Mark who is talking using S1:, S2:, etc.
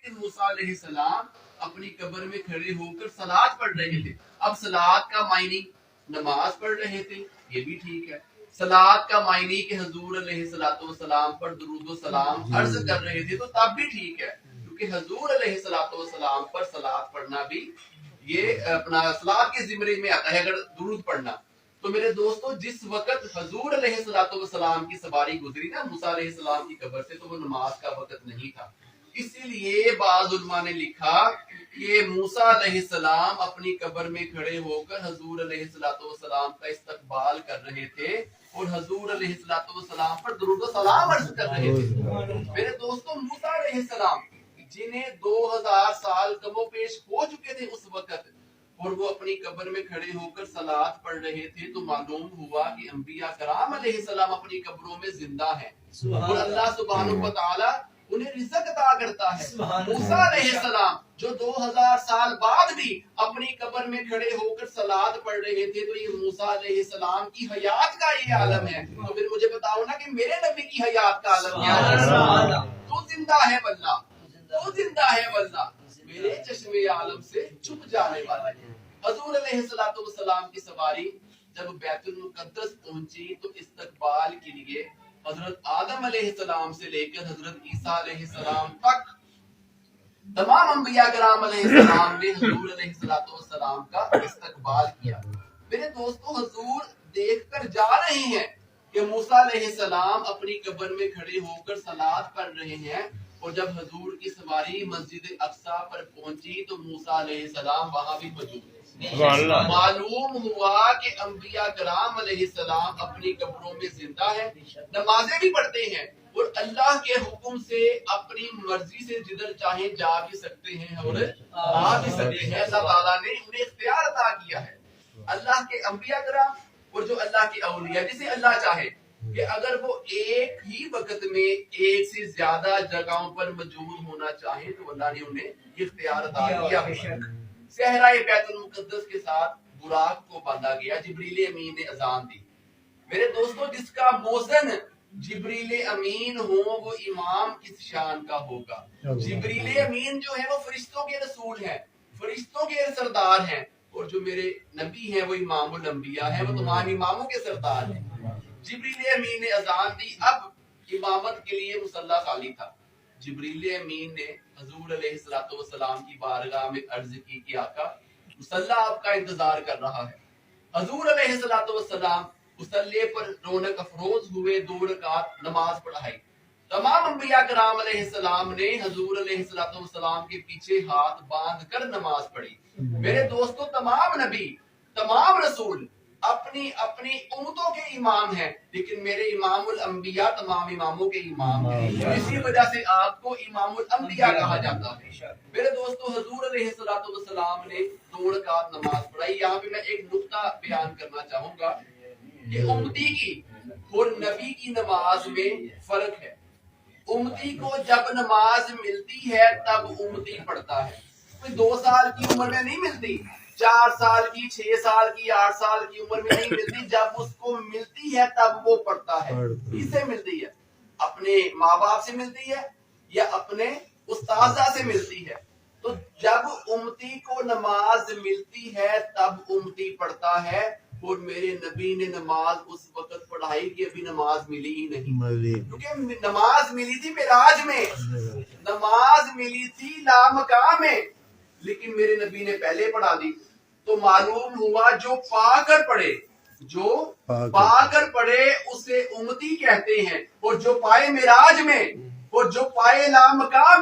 S1: کہ موسیٰ علیہ السلام اپنی قبر میں کھڑے ہو کر صلات پڑھ رہے تھے. اب صلات کا معنی نماز پڑھ رہے تھے، یہ بھی ٹھیک ہے. صلات کا معنی کہ حضور علیہ السلام پر درود و سلام عرض کر رہے تھے، تو تب بھی ٹھیک ہے، کیونکہ حضور علیہ السلام پر صلات پڑھنا بھی یہ اپنا صلات کے زمرے میں آتا ہے، اگر درود پڑھنا. تو میرے دوستو، جس وقت حضور علیہ السلام کی سواری گزری نا موسیٰ علیہ السلام کی قبر سے، تو وہ نماز کا وقت نہیں تھا. اسی لیے بعض علماء نے لکھا کہ موسیٰ علیہ السلام اپنی قبر میں کھڑے ہو کر حضور علیہ السلام کا استقبال کر رہے تھے اور حضور علیہ السلام پر درود و سلام عرض کر رہے تھے. میرے دوستو، موسیٰ علیہ السلام جنہیں 2000 سال کم و بیش ہو چکے تھے اس وقت، اور وہ اپنی قبر میں کھڑے ہو کر صلات پڑھ رہے تھے، تو معلوم ہوا کہ انبیاء کرام علیہ السلام اپنی قبروں میں زندہ ہیں اور اللہ سبحانہ و تعالی انہیں رزق عطا کرتا ہے. موسیٰ علیہ السلام جو 2000 سال بعد بھی اپنی قبر میں کھڑے ہو کر صلات پڑھ رہے تھے، تو یہ موسیٰ علیہ السلام کی حیات کا یہ عالم ہے. تو پھر مجھے بتاؤ نا کہ میرے نبی کی حیات کا عالم کیا ہے؟ تو زندہ ہے واللہ، تو زندہ ہے واللہ، میرے چشمے عالم سے چھپ جانے والا ہے. حضور علیہ السلام کی سواری جب بیت المقدس پہنچی تو استقبال کے لیے حضرت آدم علیہ السلام سے لے کر حضرت عیسیٰ علیہ السلام تک تمام انبیاء کرام علیہ السلام نے حضور علیہ السلام کا استقبال کیا. میرے دوستو، حضور دیکھ کر جا رہے ہیں کہ موسیٰ علیہ السلام اپنی قبر میں کھڑے ہو کر صلات پڑھ رہے ہیں، اور جب حضور کی سواری مسجد اقصی پر پہنچی تو موسیٰ علیہ السلام وہاں بھی موجود ہیں. معلوم ہوا کہ انبیاء کرام علیہ السلام اپنی قبروں میں زندہ ہیں، نمازیں بھی پڑھتے ہیں، اور اللہ کے حکم سے اپنی مرضی سے جدھر چاہیں جا بھی سکتے ہیں اور آ بھی سکتے ہیں. اللہ تعالیٰ نے انہیں اختیار عطا کیا ہے. اللہ کے انبیاء کرام اور جو اللہ کے اولیاء، جسے اللہ چاہے کہ اگر وہ ایک ہی وقت میں ایک سے زیادہ جگہوں پر موجود ہونا چاہیں تو اللہ نے انہیں اختیار عطا کیا. صحرائے بیت المقدس کے ساتھ براق کو باندھا گیا، جبریل امین نے اذان دی. میرے دوستو، جس کا موزن جبریل امین ہو وہ امام کس شان کا ہوگا. جبریل امین جو ہے وہ فرشتوں کے رسول ہیں، فرشتوں کے سردار ہیں، اور جو میرے نبی ہیں وہ امام الانبیاء ہیں، وہ تمام اماموں کے سردار ہیں. جبریل امین نے اذان دی. اب امامت کے لیے مصلی خالی تھا. جبریل امین نے حضور علیہ السلام کی بارگاہ میں عرض کی کہ آقا، مصلی آپ کا انتظار کر رہا ہے. حضور علیہ السلام مصلی پر رونق افروز ہوئے، 2 رکعت نماز پڑھائی. تمام انبیاء کرام علیہ السلام نے حضور علیہ السلام کے پیچھے ہاتھ باندھ کر نماز پڑھی. میرے دوستو، تمام نبی، تمام رسول اپنی اپنی امتوں کے امام ہیں، لیکن میرے امام الانبیاء تمام اماموں کے امام ہیں. اسی وجہ سے آپ کو امام الانبیاء کہا جاتا ہے. میرے دوستو، حضور علیہ السلام نے 2 رکعت نماز پڑھائی. یہاں پہ میں ایک نقطہ بیان کرنا چاہوں گا کہ امتی کی اور نبی کی نماز میں فرق ہے. امتی کو جب نماز ملتی ہے تب امتی پڑھتا ہے. 2 سال کی عمر میں نہیں ملتی، 4 سال کی، 6 سال کی، 8 سال کی عمر میں نہیں ملتی. جب اس کو ملتی ہے تب وہ پڑھتا ہے. کس سے ملتی ہے؟ اپنے ماں باپ سے ملتی ہے یا اپنے استاذہ سے ملتی ہے. تو جب امتی کو نماز ملتی ہے تب امتی پڑھتا ہے. اور میرے نبی نے نماز اس وقت پڑھائی کہ ابھی نماز ملی ہی نہیں، کیونکہ نماز ملی تھی معراج میں، نماز ملی تھی لامقام میں، لیکن میرے نبی نے پہلے پڑھا دی. تو معلوم ہوا جو پا کر پڑھے، جو پا کر پڑھے اسے امتی کہتے ہیں، اور جو پائے معراج میں اور جو پائے لامقام